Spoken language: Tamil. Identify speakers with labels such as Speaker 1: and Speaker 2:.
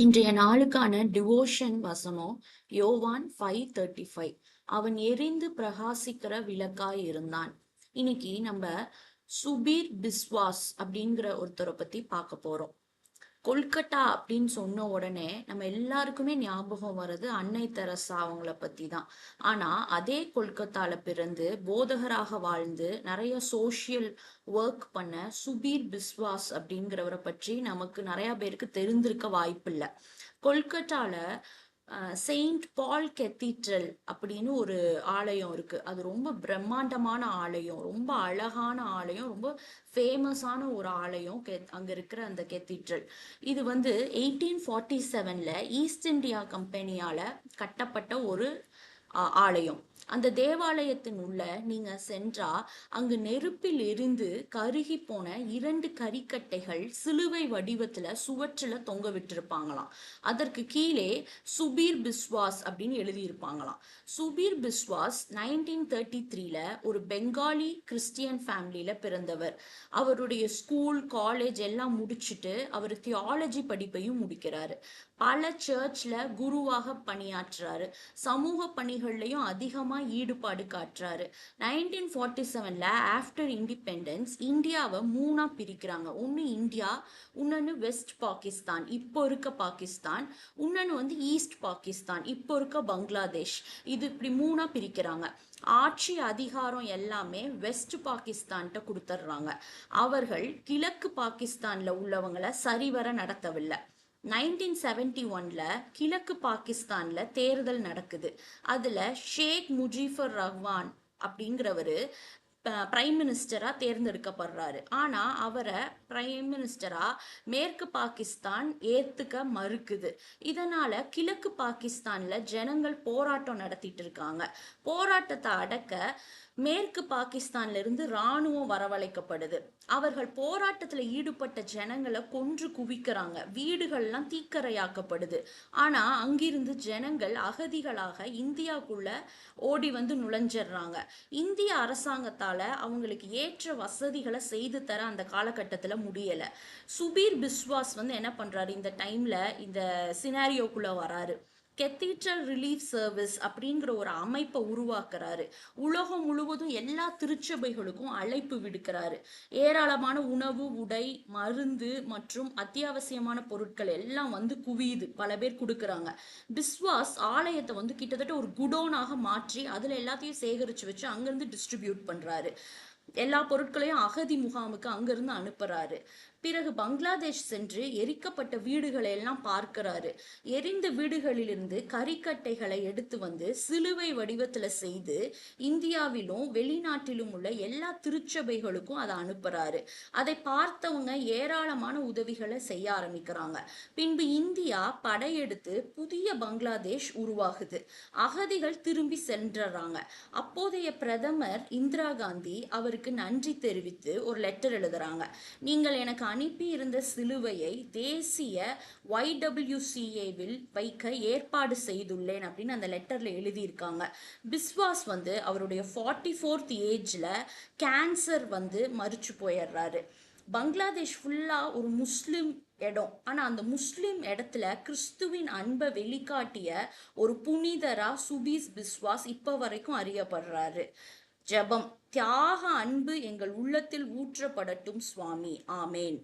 Speaker 1: இன்றைய நாளுக்கான டிவோஷன் வசனம் யோவான் 5:35. அவன் எரிந்து பிரகாசிக்கிற விளக்காய் இருந்தான். இன்னைக்கு நம்ம சுபீர் பிஸ்வாஸ் அப்படிங்கிற ஒருத்தரை பத்தி பார்க்க போறோம். கொல்கட்டா அப்படின்னு சொன்ன உடனே நம்ம எல்லாருக்குமே ஞாபகம் வர்றது அன்னை தெரசா அவங்கள பத்தி தான். ஆனா அதே கொல்கத்தால பிறந்து போதகராக வாழ்ந்து நிறைய சோஷியல் ஒர்க் பண்ண சுபீர் பிஸ்வாஸ் அப்படிங்கிறவரை பற்றி நமக்கு நிறைய பேருக்கு தெரிந்திருக்க வாய்ப்பில்லை. கொல்கட்டால செயின்ட் பால் கெத்தீட்ரல் அப்படின்னு ஒரு ஆலயம் இருக்கு. அது ரொம்ப பிரம்மாண்டமான ஆலயம், ரொம்ப அழகான ஆலயம், ரொம்ப ஃபேமஸான ஒரு ஆலயம். அங்க இருக்கிற அந்த கெத்தீட்ரல் இது வந்து 1847ல ஈஸ்ட் இந்தியா கம்பெனியால கட்டப்பட்ட ஒரு ஆலயம். அந்த தேவாலயத்தின் உள்ள நீங்க சென்றா அங்கு நெருப்பில் எரிந்து கருகி போன 2 கரிக்கட்டைகள் சிலுவை வடிவத்துல சுவற்றுல தொங்க விட்டிருப்பாங்களாம். அதற்கு கீழே சுபீர் பிஸ்வாஸ் அப்படின்னு எழுதியிருப்பாங்களாம். சுபீர் பிஸ்வாஸ் 1933ல ஒரு பெங்காலி கிறிஸ்டியன் ஃபேமிலியில பிறந்தவர். அவருடைய ஸ்கூல் காலேஜ் எல்லாம் முடிச்சுட்டு அவர் தியாலஜி படிப்பையும் முடிக்கிறாரு. பல சர்ச்ல குருவாக பணியாற்றுறாரு. சமூக பணிகள்லையும் அதிகமா ஈடுபாடு காட்டுறாரு. 1947ல ஆஃப்டர் இண்டிபெண்டன்ஸ் இந்தியாவை 3ஆ பிரிக்கிறாங்க. ஒன்னு இந்தியா, இன்னொன்னு வெஸ்ட் பாகிஸ்தான் இப்போ இருக்க பாகிஸ்தான், இன்னொன்னு வந்து ஈஸ்ட் பாகிஸ்தான் இப்போ இருக்க பங்களாதேஷ். இது இப்படி 3ஆ பிரிக்கிறாங்க. ஆட்சி அதிகாரம் எல்லாமே வெஸ்ட் பாகிஸ்தான்கிட்ட கொடுத்துட்றாங்க. அவர்கள் கிழக்கு பாகிஸ்தான்ல உள்ளவங்களை சரிவர நடத்தவில்லை. 1971ல கிழக்கு பாகிஸ்தான்ல தேர்தல் நடக்குது. அதுல ஷேக் முஜிபுர் ரஹ்மான் அப்படிங்கிறவரு பிரைம் மினிஸ்டரா தேர்ந்தெடுக்கப்படுறாரு. ஆனா அவரை பிரைம் மினிஸ்டரா மேற்கு பாகிஸ்தான் ஏத்துக்க மறுக்குது. இதனால கிழக்கு பாகிஸ்தான்ல ஜனங்கள் போராட்டம் நடத்திட்டு இருக்காங்க. போராட்டத்தை அடக்க மேற்கு பாகிஸ்தான்ல இருந்து இராணுவம் வரவழைக்கப்படுது. அவர்கள் போராட்டத்துல ஈடுபட்ட ஜனங்களை கொன்று குவிக்கிறாங்க. வீடுகள்லாம் தீக்கரையாக்கப்படுது. ஆனா அங்கிருந்து ஜனங்கள் அகதிகளாக இந்தியாவுக்குள்ள ஓடி வந்து நுழைஞ்சிடுறாங்க. இந்திய அரசாங்கத்தால அவங்களுக்கு ஏற்ற வசதிகளை செய்து தர அந்த காலகட்டத்துல முடியல. சுபீர் பிஸ்வாஸ் வந்து என்ன பண்றாரு, இந்த டைம்ல இந்த சினாரியோக்குள்ள வராரு. கெத்தீட்ரல் ரிலீஃப் சர்வீஸ் அப்படிங்கிற ஒரு அமைப்பை உருவாக்குறாரு. உலகம் முழுவதும் எல்லா திருச்சபைகளுக்கும் அழைப்பு விடுக்கிறாரு. ஏராளமான உணவு, உடை, மருந்து மற்றும் அத்தியாவசியமான பொருட்கள் எல்லாம் வந்து குவியுது. பல பேர் கொடுக்குறாங்க. பிஸ்வாஸ் ஆலயத்தை வந்து கிட்டத்தட்ட ஒரு குடோனாக மாற்றி அதுல எல்லாத்தையும் சேகரிச்சு வச்சு அங்கிருந்து டிஸ்ட்ரிபியூட் பண்றாரு. எல்லா பொருட்களையும் அகதி முகாமுக்கு அங்கிருந்து அனுப்புறாரு. பிறகு பங்களாதேஷ் சென்று எரிக்கப்பட்ட வீடுகளை எல்லாம் பார்க்கிறாரு. எரிந்த வீடுகளிலிருந்து கரிக்கட்டைகளை எடுத்து வந்து சிலுவை வடிவத்துல செய்து இந்தியாவிலும் வெளிநாட்டிலும் உள்ள எல்லா திருச்சபைகளுக்கும் அதை அனுப்புறாரு. அதை பார்த்தவங்க ஏராளமான உதவிகளை செய்ய ஆரம்பிக்கிறாங்க. பின்பு இந்தியா படையெடுத்து புதிய பங்களாதேஷ் உருவாகுது. அகதிகள் திரும்பி சென்றாங்க. அப்போதைய பிரதமர் இந்திரா காந்தி அவருக்கு நன்றி தெரிவித்து ஒரு லெட்டர் எழுதுறாங்க. நீங்கள் எனக்கு அனுப்பி இருந்த சிலுவையை தேசிய YWCAவில் வைக்க ஏற்பாடு செய்துள்ளேன் அப்படின்னு அந்த லெட்டர்ல எழுதியிருக்காங்க. பிஸ்வாஸ் வந்து அவருடைய 44th ஏஜ்ல கேன்சர் வந்து மரிச்சு போயிடுறாரு. பங்களாதேஷ் ஃபுல்லா ஒரு முஸ்லிம் இடம். ஆனா அந்த முஸ்லிம் இடத்துல கிறிஸ்துவின் அன்பை வெளிக்காட்டிய ஒரு புனிதரா சுபீர் பிஸ்வாஸ் இப்ப வரைக்கும் அறியப்படுறாரு. ஜெபம். தியாக அன்பு எங்கள் உள்ளத்தில் ஊற்றப்படட்டும் சுவாமி. ஆமேன்.